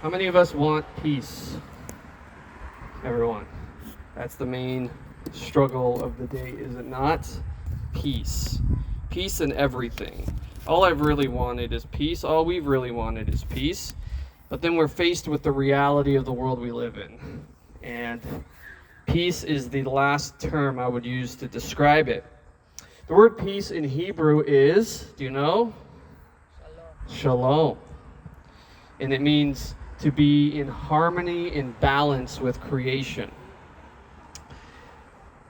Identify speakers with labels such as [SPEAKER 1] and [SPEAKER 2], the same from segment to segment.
[SPEAKER 1] How many of us want peace? Everyone. That's the main struggle of the day, is it not? Peace. Peace in everything. All I've really wanted is peace. All we've really wanted is peace. But then we're faced with the reality of the world we live in. And peace is the last term I would use to describe it. The word peace in Hebrew is, do you know? Shalom. And it means to be in harmony, in balance with creation.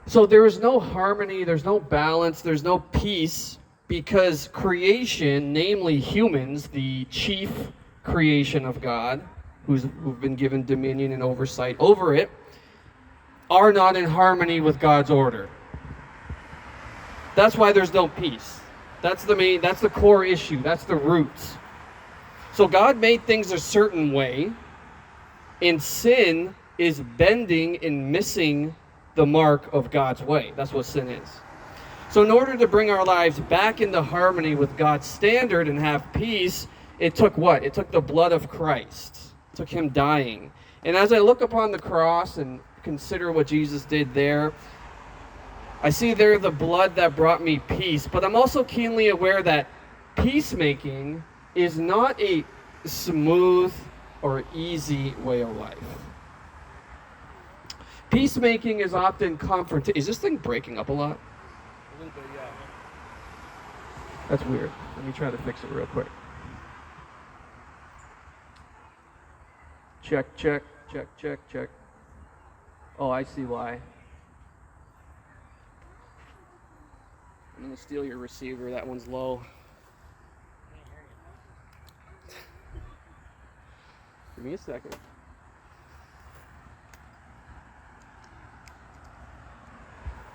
[SPEAKER 1] So there is no harmony, there's no balance, there's no peace, because creation, namely humans, the chief creation of God, who've been given dominion and oversight over it, are not in harmony with God's order. That's why there's no peace. That's the core issue, that's the roots. So God made things a certain way, and sin is bending and missing the mark of God's way. That's what sin is. So in order to bring our lives back into harmony with God's standard and have peace, it took what? It took the blood of Christ. It took him dying. And as I look upon the cross and consider what Jesus did there, I see there the blood that brought me peace. But I'm also keenly aware that peacemaking is not a smooth or easy way of life. Peacemaking is often confrontation. Is this thing breaking up a lot?
[SPEAKER 2] A little bit, yeah.
[SPEAKER 1] That's weird. Let me try to fix it real quick. Check. Oh, I see why. I'm going to steal your receiver. That one's low. Give me a second.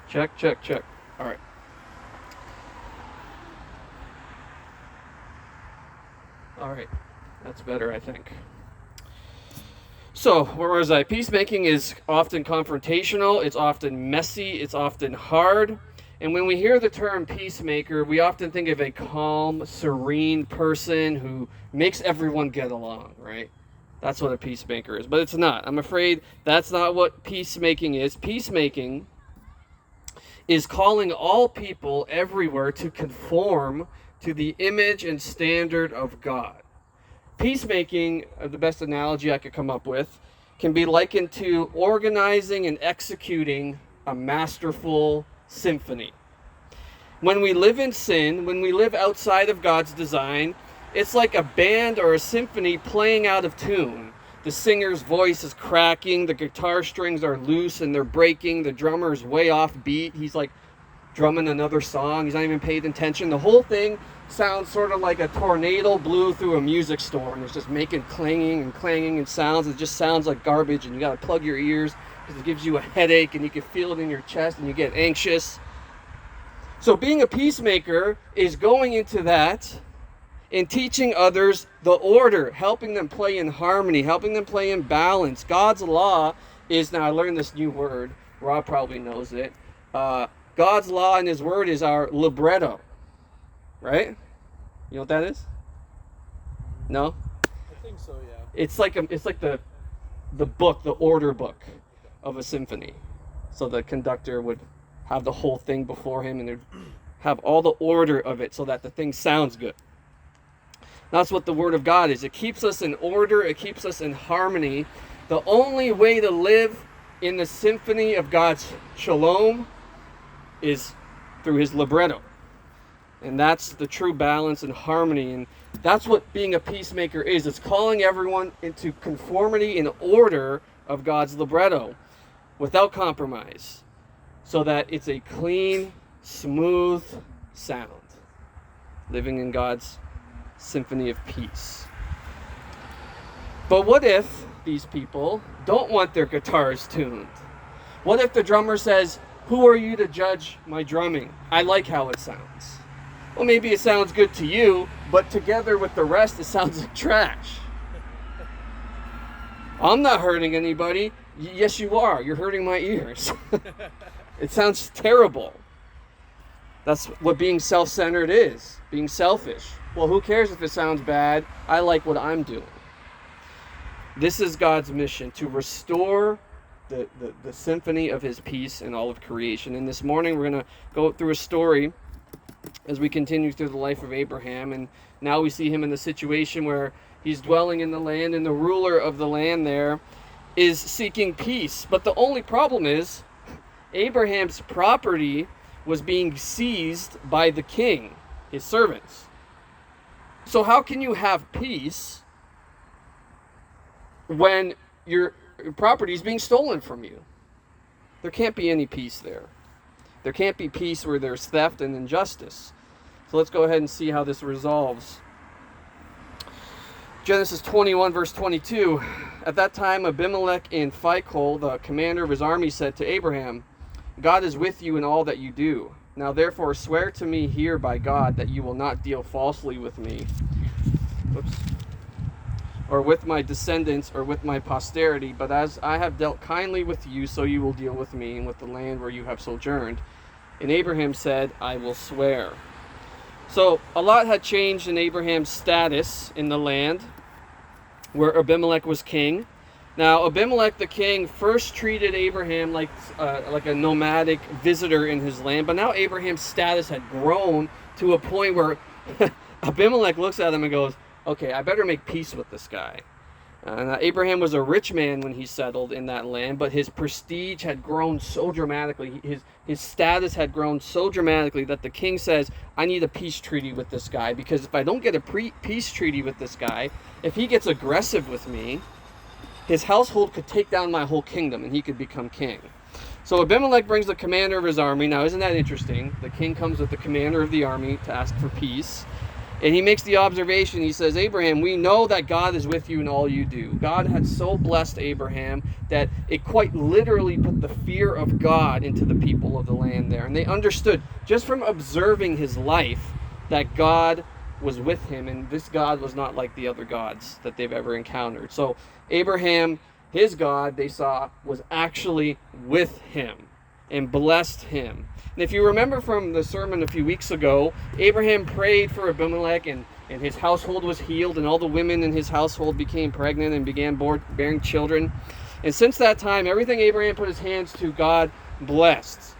[SPEAKER 1] Check. All right. All right. That's better, I think. So, where was I? Peacemaking is often confrontational. It's often messy. It's often hard. And when we hear the term peacemaker, we often think of a calm, serene person who makes everyone get along, right? That's what a peacemaker is. But it's not. I'm afraid that's not what peacemaking is. Peacemaking is calling all people everywhere to conform to the image and standard of God. Peacemaking, the best analogy I could come up with, can be likened to organizing and executing a masterful symphony. When we live in sin, when we live outside of God's design, it's like a band or a symphony playing out of tune. The singer's voice is cracking, the guitar strings are loose and they're breaking, the drummer's way off beat, he's like drumming another song, he's not even paying attention. The whole thing sounds sort of like a tornado blew through a music store and it's just making clanging and sounds. It just sounds like garbage and you gotta plug your ears because it gives you a headache and you can feel it in your chest and you get anxious. So being a peacemaker is going into that and teaching others the order, helping them play in harmony, helping them play in balance. God's law is, now I learned this new word, Rob probably knows it. God's law and his word is our libretto, right? You know what that is? No?
[SPEAKER 2] I think so, yeah.
[SPEAKER 1] It's like the book, the order book of a symphony. So the conductor would have the whole thing before him and they'd have all the order of it so that the thing sounds good. That's what the Word of God is. It keeps us in order. It keeps us in harmony. The only way to live in the symphony of God's shalom is through his libretto. And that's the true balance and harmony. And that's what being a peacemaker is. It's calling everyone into conformity and order of God's libretto without compromise, so that it's a clean, smooth sound. Living in God's symphony of peace. But what if these people don't want their guitars tuned? What if the drummer says, "Who are you to judge my drumming? I like how it sounds." Well, maybe it sounds good to you, but together with the rest, it sounds like trash. I'm not hurting anybody. Yes, you are. You're hurting my ears. It sounds terrible. That's what being self-centered is, being selfish. Well, who cares if it sounds bad? I like what I'm doing. This is God's mission, to restore the symphony of his peace in all of creation. And this morning we're going to go through a story as we continue through the life of Abraham. And now we see him in the situation where he's dwelling in the land, and the ruler of the land there is seeking peace. But the only problem is Abraham's property was being seized by the king, his servants. So how can you have peace when your property is being stolen from you? There can't be any peace there. There can't be peace where there's theft and injustice. So let's go ahead and see how this resolves. Genesis 21 verse 22. At that time Abimelech in Phicol, the commander of his army, said to Abraham, God is with you in all that you do. Now therefore swear to me here by God that you will not deal falsely with me, or with my descendants, or with my posterity, but as I have dealt kindly with you, so you will deal with me and with the land where you have sojourned. And Abraham said, I will swear. So a lot had changed in Abraham's status in the land where Abimelech was king. Now Abimelech the king first treated Abraham like a nomadic visitor in his land, but now Abraham's status had grown to a point where Abimelech looks at him and goes, okay, I better make peace with this guy. Abraham was a rich man when he settled in that land, but his prestige had grown so dramatically, his status had grown so dramatically that the king says, I need a peace treaty with this guy, because if I don't get a peace treaty with this guy, if he gets aggressive with me, his household could take down my whole kingdom and he could become king. So Abimelech brings the commander of his army. Now isn't that interesting? The king comes with the commander of the army to ask for peace. And he makes the observation, he says, Abraham, we know that God is with you in all you do. God had so blessed Abraham that it quite literally put the fear of God into the people of the land there. And they understood, just from observing his life, that God was with him, and this God was not like the other gods that they've ever encountered. So Abraham, his God, they saw, was actually with him and blessed him. And if you remember from the sermon a few weeks ago, Abraham prayed for Abimelech, and his household was healed, and all the women in his household became pregnant and began bearing children. And since that time, everything Abraham put his hands to, God blessed.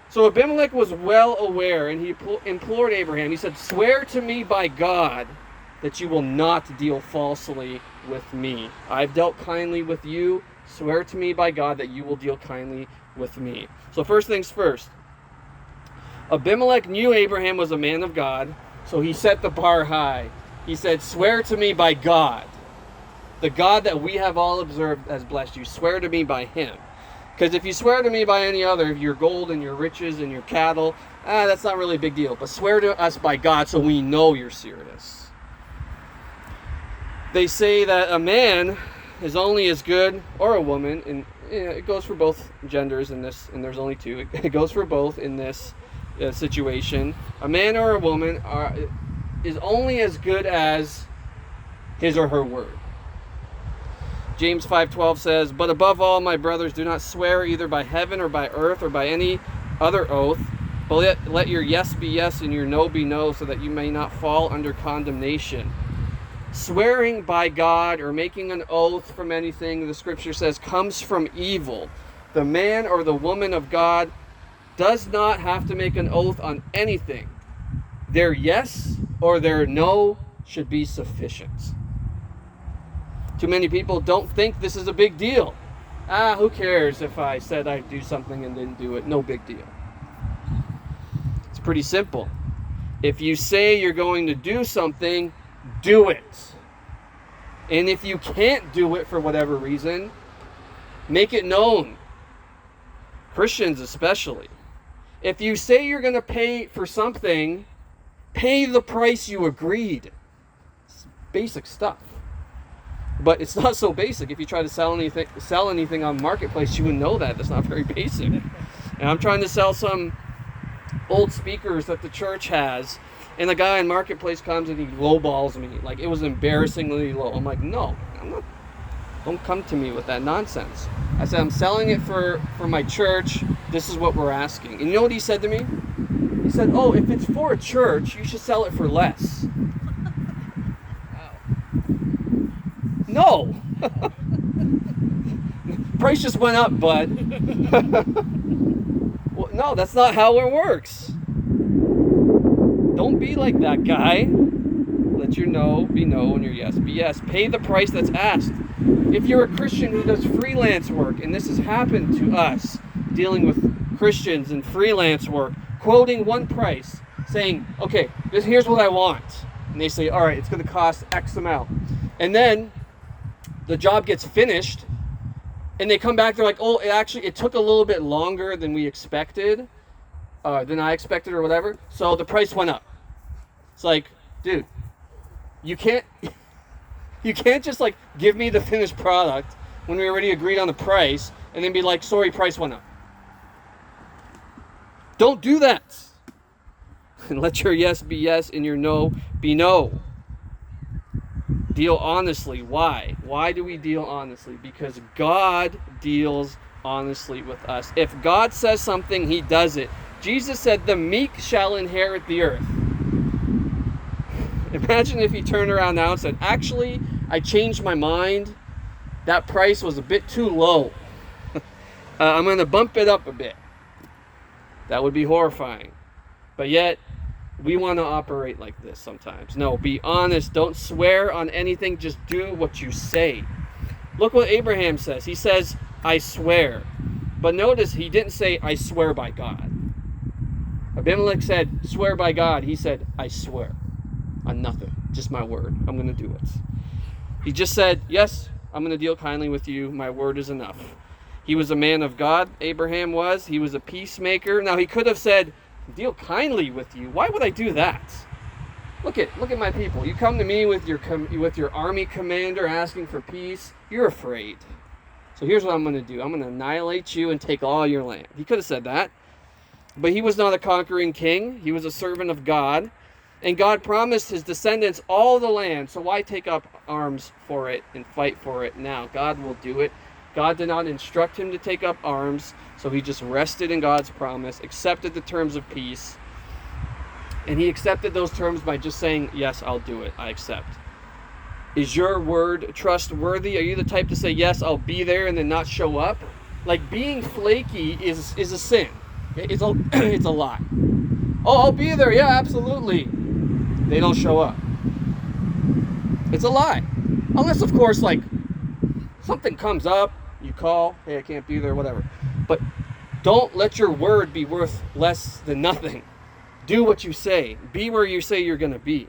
[SPEAKER 1] So Abimelech was well aware, and he implored Abraham. He said, swear to me by God that you will not deal falsely with me. I've dealt kindly with you. Swear to me by God that you will deal kindly with me. So first things first. Abimelech knew Abraham was a man of God, so he set the bar high. He said, swear to me by God. The God that we have all observed has blessed you. Swear to me by him. Because if you swear to me by any other, your gold and your riches and your cattle, that's not really a big deal. But swear to us by God so we know you're serious. They say that a man is only as good, or a woman, and it goes for both genders in this, and there's only two. It goes for both in this situation. A man or a woman is only as good as his or her word. James 5:12 says, but above all, my brothers, do not swear either by heaven or by earth or by any other oath, but let your yes be yes and your no be no, so that you may not fall under condemnation. Swearing by God or making an oath from anything, the scripture says, comes from evil. The man or the woman of God does not have to make an oath on anything. Their yes or their no should be sufficient. Too many people don't think this is a big deal. Who cares if I said I'd do something and didn't do it? No big deal. It's pretty simple. If you say you're going to do something, do it. And if you can't do it for whatever reason, make it known. Christians especially. If you say you're going to pay for something, pay the price you agreed. It's basic stuff. But it's not so basic. If you try to sell anything on Marketplace, you would know that. That's not very basic. And I'm trying to sell some old speakers that the church has, and the guy in Marketplace comes and he lowballs me. Like, it was embarrassingly low. I'm like, no, I'm not. Don't come to me with that nonsense. I said, I'm selling it for my church. This is what we're asking. And you know what he said to me? He said, oh, if it's for a church, you should sell it for less. No. price just went up, bud. Well, no, that's not how it works. Don't be like that guy. Let your no be no and your yes be yes. Pay the price that's asked. If you're a Christian who does freelance work, and this has happened to us, dealing with Christians and freelance work, quoting one price, saying, okay, here's what I want. And they say, all right, it's going to cost X amount. And then the job gets finished, and they come back, they're like, oh, it took a little bit longer than we expected, than I expected or whatever, so the price went up. It's like, dude, you can't just like give me the finished product when we already agreed on the price and then be like, sorry, price went up. Don't do that. And let your yes be yes and your no be no. Deal honestly. Why? Why do we deal honestly? Because God deals honestly with us. If God says something, he does it. Jesus said, the meek shall inherit the earth. Imagine if he turned around now and said, actually, I changed my mind. That price was a bit too low. I'm going to bump it up a bit. That would be horrifying. But yet, we want to operate like this sometimes. No, be honest. Don't swear on anything. Just do what you say. Look what Abraham says. He says, I swear. But notice he didn't say, I swear by God. Abimelech said, swear by God. He said, I swear on nothing. Just my word. I'm going to do it. He just said, yes, I'm going to deal kindly with you. My word is enough. He was a man of God. Abraham was. He was a peacemaker. Now he could have said, deal kindly with you. Why would I do that? Look at my people. You come to me with your army commander asking for peace. You're afraid. So here's what I'm going to do. I'm going to annihilate you and take all your land. He could have said that. But he was not a conquering king. He was a servant of God. And God promised his descendants all the land. So why take up arms for it and fight for it now? God will do it. God did not instruct him to take up arms. So he just rested in God's promise, accepted the terms of peace. And he accepted those terms by just saying, yes, I'll do it. I accept. Is your word trustworthy? Are you the type to say, yes, I'll be there and then not show up? Like being flaky is a sin. It's a lie. Oh, I'll be there. Yeah, absolutely. They don't show up. It's a lie. Unless, of course, like something comes up, you call, hey, I can't be there, whatever. But don't let your word be worth less than nothing. Do what you say. Be where you say you're going to be.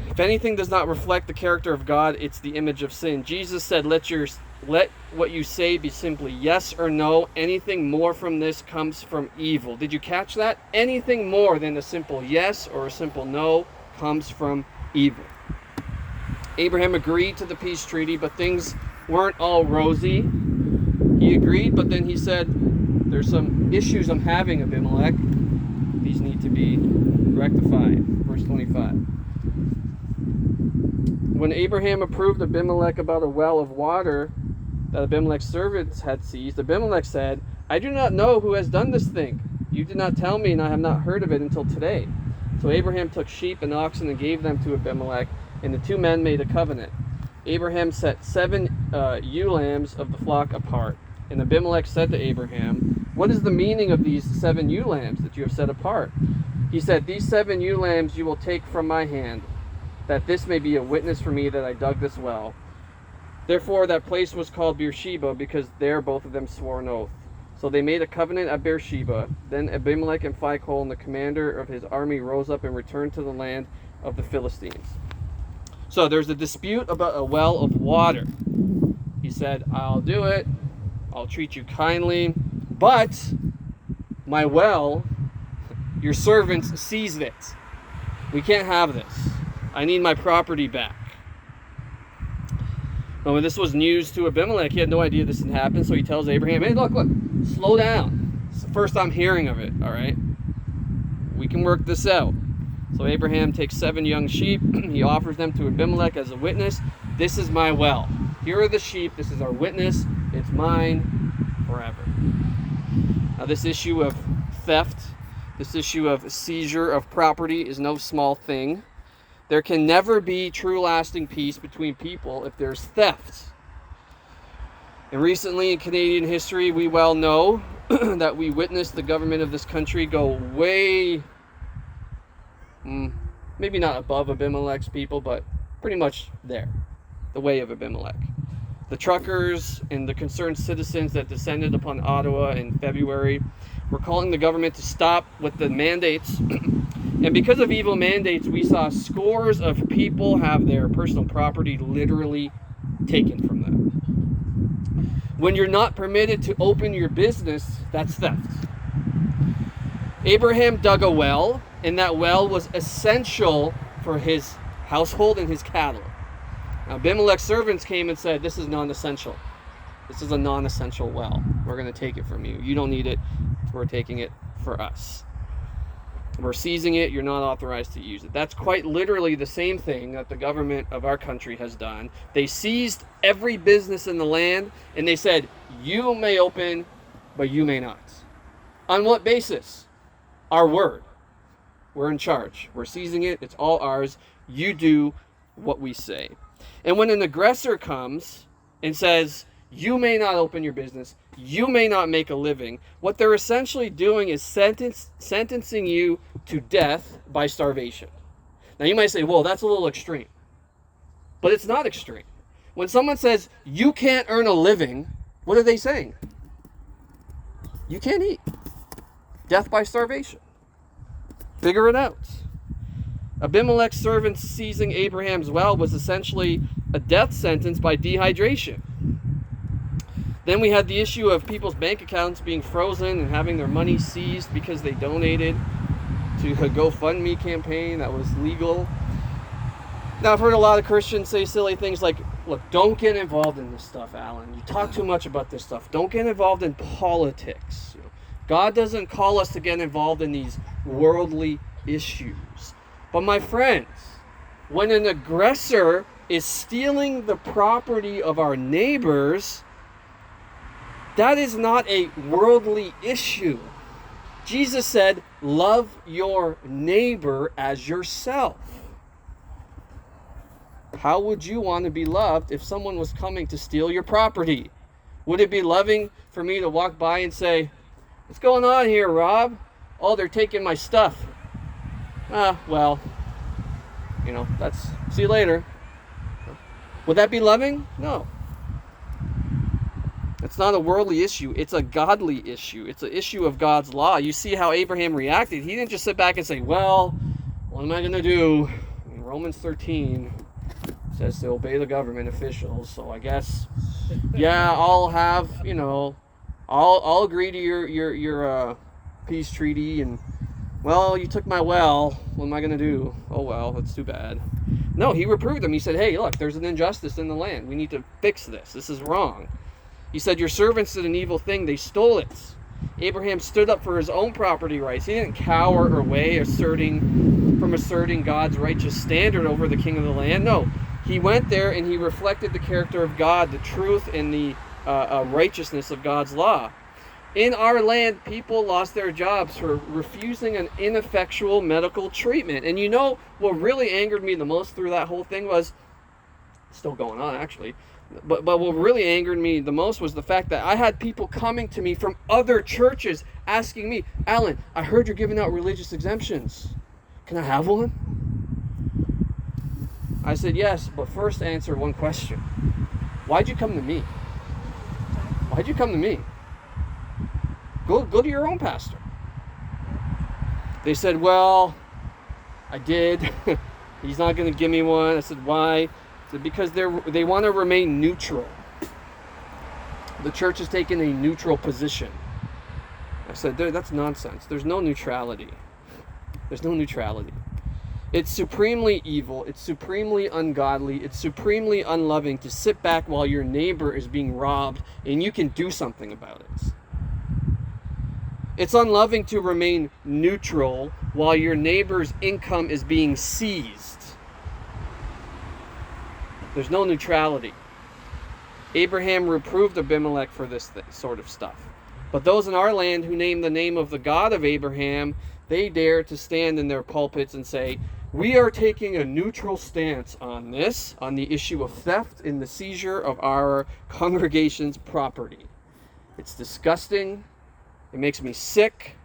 [SPEAKER 1] If anything does not reflect the character of God, it's the image of sin. Jesus said, let what you say be simply yes or no. Anything more from this comes from evil. Did you catch that? Anything more than a simple yes or a simple no comes from evil. Abraham agreed to the peace treaty, but things weren't all rosy. He agreed, but then he said, there's some issues I'm having, Abimelech. These need to be rectified. Verse 25. When Abraham approved Abimelech about a well of water that Abimelech's servants had seized, Abimelech said, I do not know who has done this thing. You did not tell me, and I have not heard of it until today. So Abraham took sheep and oxen and gave them to Abimelech, and the two men made a covenant. Abraham set 7 ewe lambs of the flock apart. And Abimelech said to Abraham, what is the meaning of these 7 ewe lambs that you have set apart? He said, these 7 ewe lambs you will take from my hand, that this may be a witness for me that I dug this well. Therefore that place was called Beersheba, because there both of them swore an oath. So they made a covenant at Beersheba. Then Abimelech and Phicol, and the commander of his army, rose up and returned to the land of the Philistines. So there's a dispute about a well of water. He said, I'll do it. I'll treat you kindly. But my well, your servants seized it. We can't have this. I need my property back. Now, when this was news to Abimelech, he had no idea this had happened. So he tells Abraham, hey, look, slow down. It's the first I'm hearing of it, all right? We can work this out. So Abraham takes 7 young sheep. He offers them to Abimelech as a witness. This is my well. Here are the sheep. This is our witness. It's mine forever. Now, this issue of theft, this issue of seizure of property is no small thing. There can never be true lasting peace between people if there's theft. And recently in Canadian history, we well know that we witnessed the government of this country go way, maybe not above Abimelech's people, but pretty much there, the way of Abimelech. The truckers and the concerned citizens that descended upon Ottawa in February were calling the government to stop with the mandates. And because of evil mandates, we saw scores of people have their personal property literally taken from them. When you're not permitted to open your business, that's theft. Abraham dug a well, and that well was essential for his household and his cattle. Now, Abimelech's servants came and said, this is non-essential. This is a non-essential well. We're going to take it from you. You don't need it. We're taking it for us. We're seizing it. You're not authorized to use it. That's quite literally the same thing that the government of our country has done. They seized every business in the land, and they said, you may open, but you may not. On what basis? Our word. We're in charge. We're seizing it. It's all ours. You do what we say. And when an aggressor comes and says, you may not open your business, you may not make a living, what they're essentially doing is sentencing you to death by starvation. Now you might say, well, that's a little extreme. But it's not extreme. When someone says, you can't earn a living, what are they saying? You can't eat. Death by starvation. Figure it out. Abimelech's servants seizing Abraham's well was essentially a death sentence by dehydration. Then we had the issue of people's bank accounts being frozen and having their money seized because they donated to a GoFundMe campaign that was legal. Now, I've heard a lot of Christians say silly things like, look, don't get involved in this stuff, Alan. You talk too much about this stuff. Don't get involved in politics. God doesn't call us to get involved in these worldly issues. But my friends, when an aggressor is stealing the property of our neighbors, that is not a worldly issue. Jesus said, love your neighbor as yourself. How would you want to be loved if someone was coming to steal your property? Would it be loving for me to walk by and say, what's going on here, Rob? Oh, they're taking my stuff. Well, that's, see you later. Would that be loving? No. It's not a worldly issue. It's a godly issue. It's an issue of God's law. You see how Abraham reacted. He didn't just sit back and say, well, what am I going to do? Romans 13 says to obey the government officials. So I guess, yeah, I'll have, I'll agree to your peace treaty. And, well, you took my well. What am I going to do? Oh, well, that's too bad. No, he reproved them. He said, hey, look, there's an injustice in the land. We need to fix this. This is wrong. He said, your servants did an evil thing. They stole it. Abraham stood up for his own property rights. He didn't cower away asserting God's righteous standard over the king of the land. No, he went there and he reflected the character of God, the truth and the righteousness of God's law. In our land, people lost their jobs for refusing an ineffectual medical treatment. And what really angered me the most through that whole thing was, still going on actually, but what really angered me the most was the fact that I had people coming to me from other churches asking me, Alan, I heard you're giving out religious exemptions. Can I have one? I said, yes, but first answer one question. Why'd you come to me? Why'd you come to me? Go to your own pastor. They said, well, I did. He's not going to give me one. I said, why? I said, because they want to remain neutral. The church has taken a neutral position. I said, that's nonsense. There's no neutrality. There's no neutrality. It's supremely evil. It's supremely ungodly. It's supremely unloving to sit back while your neighbor is being robbed and you can do something about it. It's unloving to remain neutral while your neighbor's income is being seized. There's no neutrality. Abraham reproved Abimelech for this sort of stuff. But those in our land who name the name of the God of Abraham, they dare to stand in their pulpits and say, We are taking a neutral stance on this, on the issue of theft and the seizure of our congregation's property. It's disgusting. It makes me sick.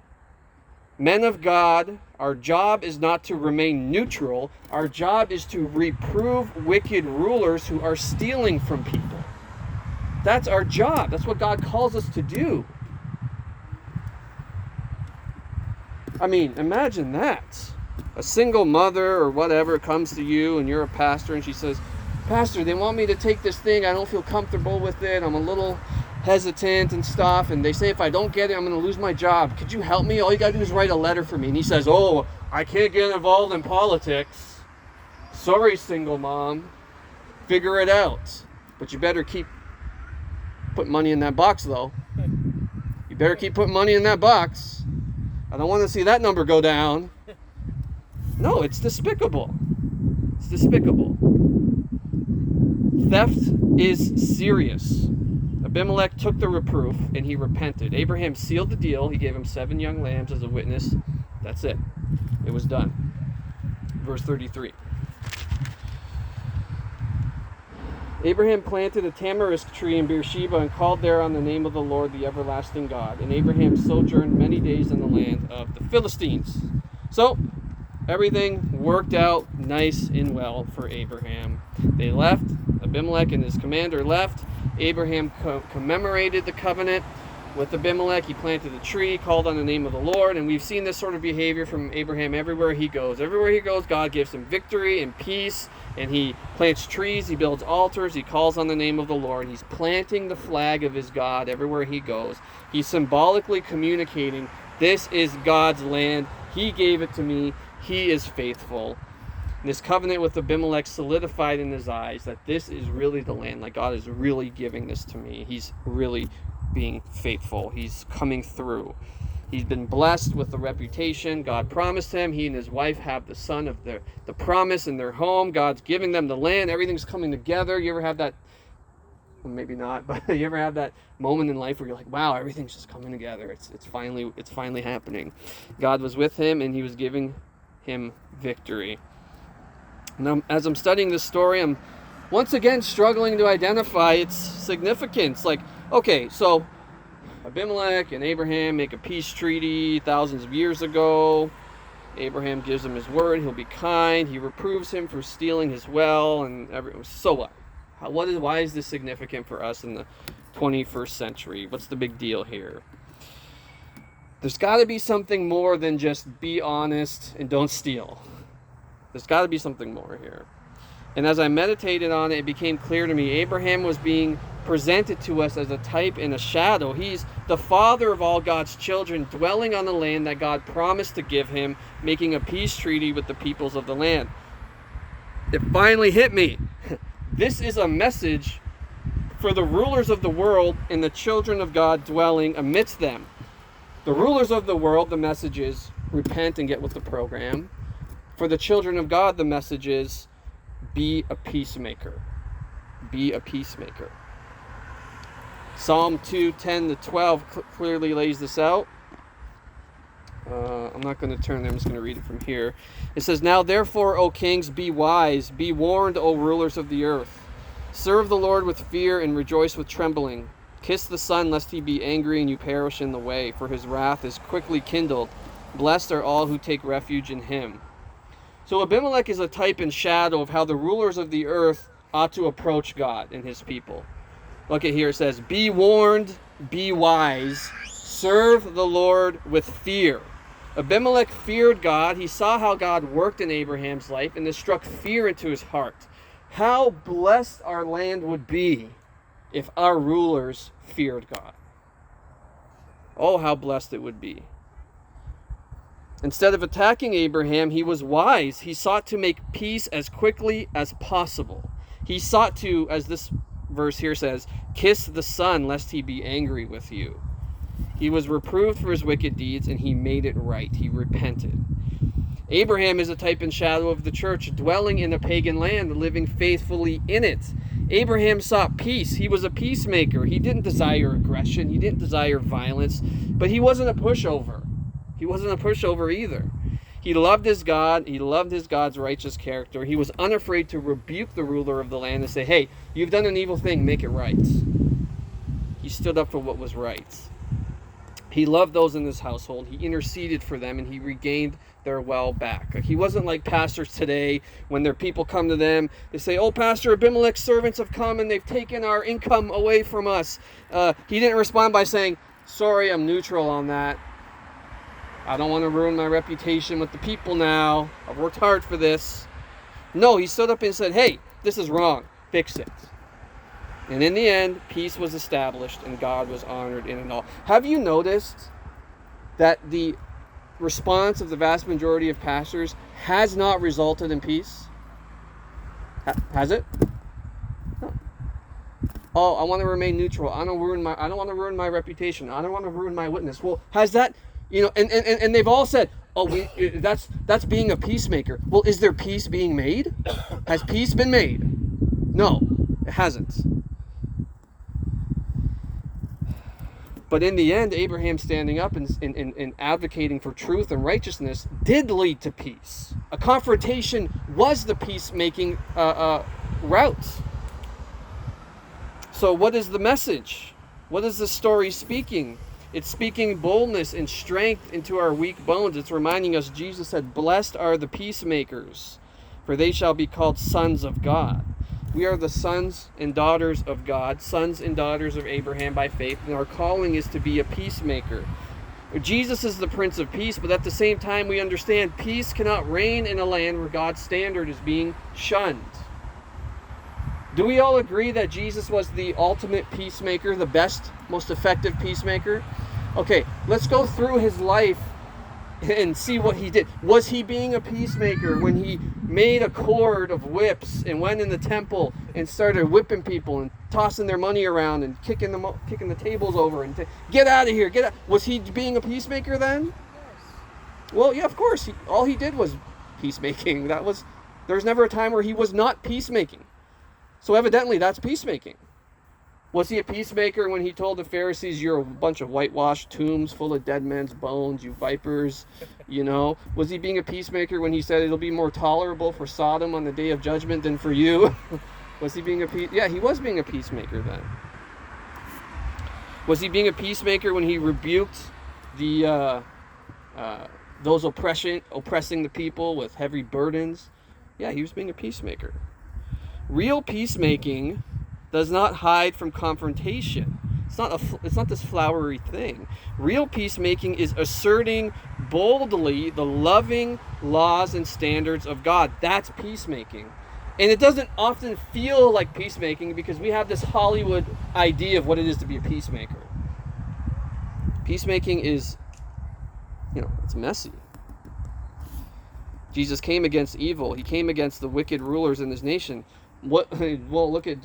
[SPEAKER 1] Men of God, our job is not to remain neutral. Our job is to reprove wicked rulers who are stealing from people. That's our job. That's what God calls us to do. I mean, imagine that. A single mother or whatever comes to you and you're a pastor and she says, Pastor, they want me to take this thing. I don't feel comfortable with it. I'm a little hesitant and stuff. And they say if I don't get it, I'm going to lose my job. Could you help me? All you got to do is write a letter for me. And he says, oh, I can't get involved in politics. Sorry, single mom. Figure it out. But you better keep putting money in that box, though. You better keep putting money in that box. I don't want to see that number go down. No, it's despicable. It's despicable. Theft is serious. Abimelech took the reproof and he repented. Abraham sealed the deal. He gave him 7 young lambs as a witness. That's it. It was done. Verse 33. Abraham planted a tamarisk tree in Beersheba and called there on the name of the Lord, the everlasting God. And Abraham sojourned many days in the land of the Philistines. So, everything worked out nice and well for Abraham. They left. Abimelech and his commander left. Abraham commemorated the covenant with Abimelech. He planted a tree, called on the name of the Lord, and we've seen this sort of behavior from Abraham everywhere he goes. Everywhere he goes, God gives him victory and peace, and he plants trees, he builds altars, he calls on the name of the Lord. He's planting the flag of his God everywhere he goes. He's symbolically communicating, this is God's land. He gave it to me. He is faithful. And this covenant with Abimelech solidified in his eyes that this is really the land. Like, God is really giving this to me. He's really being faithful. He's coming through. He's been blessed with the reputation God promised him. He and his wife have the son of the promise in their home. God's giving them the land. Everything's coming together. You ever have that? Well, maybe not, but you ever have that moment in life where you're like, wow, everything's just coming together. It's finally happening. God was with him and he was giving him victory. Now, as I'm studying this story, I'm once again struggling to identify its significance. Like, okay, so Abimelech and Abraham make a peace treaty thousands of years ago. Abraham gives him his word, he'll be kind. He reproves him for stealing his well, and so what? Why is this significant for us in the 21st century? What's the big deal here? There's got to be something more than just be honest and don't steal. There's got to be something more here. And as I meditated on it, it became clear to me Abraham was being presented to us as a type and a shadow. He's the father of all God's children, dwelling on the land that God promised to give him, making a peace treaty with the peoples of the land. It finally hit me. This is a message for the rulers of the world and the children of God dwelling amidst them. The rulers of the world, the message is repent and get with the program. For the children of God, the message is be a peacemaker. Be a peacemaker. Psalm 2:10-12 clearly lays this out. I'm not going to turn there. I'm just going to read it from here. It says, Now therefore, O kings, be wise. Be warned, O rulers of the earth. Serve the Lord with fear and rejoice with trembling. Kiss the Son, lest he be angry and you perish in the way, for his wrath is quickly kindled. Blessed are all who take refuge in him. So Abimelech is a type and shadow of how the rulers of the earth ought to approach God and his people. Look at here, it says, Be warned, be wise, serve the Lord with fear. Abimelech feared God. He saw how God worked in Abraham's life, and this struck fear into his heart. How blessed our land would be if our rulers feared God. Oh, how blessed it would be. Instead of attacking Abraham, he was wise. He sought to make peace as quickly as possible. He sought to, as this verse here says, kiss the Son, lest he be angry with you. He was reproved for his wicked deeds, and he made it right. He repented. Abraham is a type and shadow of the church, dwelling in a pagan land, living faithfully in it. Abraham sought peace. He was a peacemaker. He didn't desire aggression. He didn't desire violence, but he wasn't a pushover. He wasn't a pushover either. He loved his God. He loved his God's righteous character. He was unafraid to rebuke the ruler of the land and say, hey, you've done an evil thing, make it right. He stood up for what was right. He loved those in his household. He interceded for them, and he regained their well back. He wasn't like pastors today when their people come to them. They say, oh, Pastor, Abimelech's servants have come, and they've taken our income away from us. He didn't respond by saying, sorry, I'm neutral on that. I don't want to ruin my reputation with the people now. I've worked hard for this. No, he stood up and said, hey, this is wrong. Fix it. And in the end, peace was established and God was honored in it all. Have you noticed that the response of the vast majority of pastors has not resulted in peace? Has it? No. Oh, I want to remain neutral. I don't want to ruin my reputation. I don't want to ruin my witness. Well, has that, and they've all said, oh, that's being a peacemaker. Well, is there peace being made? Has peace been made? No, it hasn't. But in the end, Abraham standing up and advocating for truth and righteousness did lead to peace. A confrontation was the peacemaking route. So what is the message? What is the story speaking? It's speaking boldness and strength into our weak bones. It's reminding us Jesus said, blessed are the peacemakers, for they shall be called sons of God. We are the sons and daughters of God, sons and daughters of Abraham by faith, and our calling is to be a peacemaker. Jesus is the Prince of Peace, but at the same time we understand peace cannot reign in a land where God's standard is being shunned. Do we all agree that Jesus was the ultimate peacemaker, the best, most effective peacemaker? Okay, let's go through his life and see what he did. Was he being a peacemaker when he made a cord of whips and went in the temple and started whipping people and tossing their money around and kicking the tables over and get out of here, get out? Was he being a peacemaker then?
[SPEAKER 2] Yes.
[SPEAKER 1] Well, yeah, of course. All he did was peacemaking. There's never a time where he was not peacemaking. So evidently that's peacemaking. Was he a peacemaker when he told the Pharisees, you're a bunch of whitewashed tombs full of dead men's bones, you vipers, Was he being a peacemaker when he said it'll be more tolerable for Sodom on the day of judgment than for you? Was he being Yeah, he was being a peacemaker then. Was he being a peacemaker when he rebuked those oppressing the people with heavy burdens? Yeah, he was being a peacemaker. Real peacemaking does not hide from confrontation. It's not this flowery thing. Real peacemaking is asserting boldly the loving laws and standards of God. That's peacemaking. And it doesn't often feel like peacemaking because we have this Hollywood idea of what it is to be a peacemaker. Peacemaking is, it's messy. Jesus came against evil. He came against the wicked rulers in his nation. Well, look at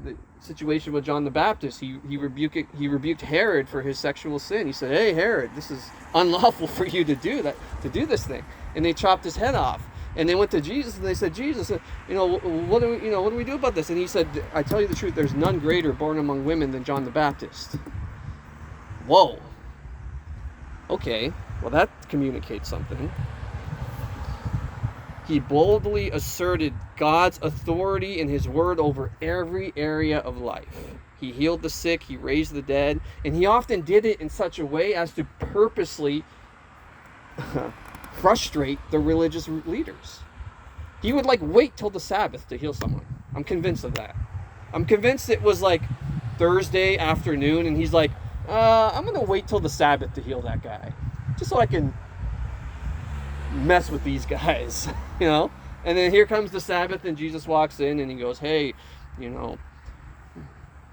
[SPEAKER 1] the situation with John the Baptist. He rebuked Herod for his sexual sin. He said, "Hey, Herod, this is unlawful for you to do this thing." And they chopped his head off. And they went to Jesus and they said, "Jesus, what do we do about this?" And he said, "I tell you the truth. There's none greater born among women than John the Baptist." Whoa. Okay. Well, that communicates something. He boldly asserted God's authority and his word over every area of life. He healed the sick, he raised the dead, and he often did it in such a way as to purposely frustrate the religious leaders. He would wait till the Sabbath to heal someone. I'm convinced of that. I'm convinced it was Thursday afternoon and he's like, I'm going to wait till the Sabbath to heal that guy. Just so I can mess with these guys, And then here comes the Sabbath and Jesus walks in and he goes, hey,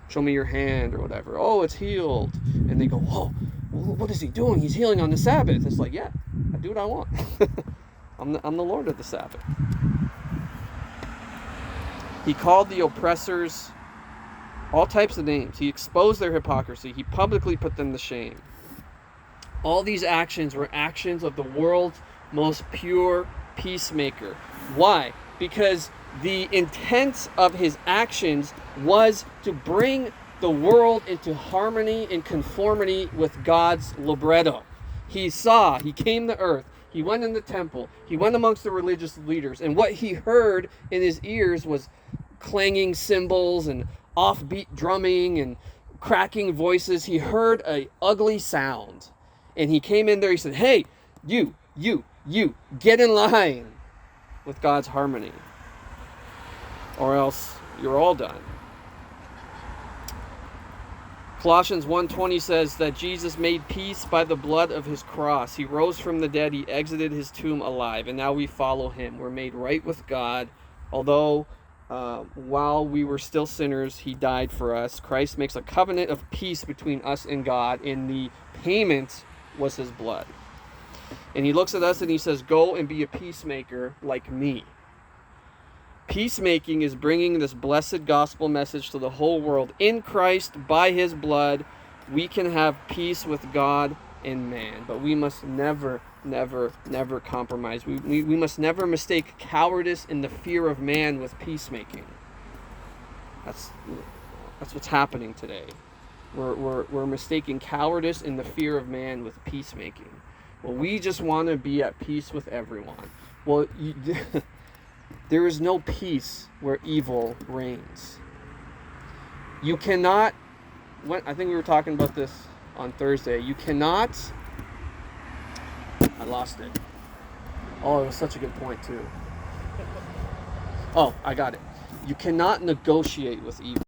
[SPEAKER 1] show me your hand or whatever. Oh, it's healed. And they go, whoa, what is he doing? He's healing on the Sabbath. It's like, yeah, I do what I want. I'm the Lord of the Sabbath. He called the oppressors all types of names. He exposed their hypocrisy. He publicly put them to shame. All these actions were actions of the world's most pure peacemaker. Why? Because the intent of his actions was to bring the world into harmony and conformity with God's libretto. He came to earth, He went in the temple. He went amongst the religious leaders. And what he heard in his ears was clanging cymbals and offbeat drumming and cracking voices. He heard a ugly sound. And he came in there. He said, hey, you, get in line with God's harmony, or else you're all done. Colossians 1:20 says that Jesus made peace by the blood of his cross. He rose from the dead. He exited his tomb alive. And now we follow him. We're made right with God. Although while we were still sinners, he died for us. Christ makes a covenant of peace between us and God. And the payment was his blood. And he looks at us and he says, go and be a peacemaker like me. Peacemaking is bringing this blessed gospel message to the whole world. In Christ, by his blood, we can have peace with God and man. But we must never compromise. We must never mistake cowardice and the fear of man with peacemaking. That's what's happening today. We're mistaking cowardice and the fear of man with peacemaking. Well, we just want to be at peace with everyone. Well, there is no peace where evil reigns. You cannot, I think we were talking about this on Thursday. You cannot, I lost it. Oh, it was such a good point too. Oh, I got it. You cannot negotiate with evil.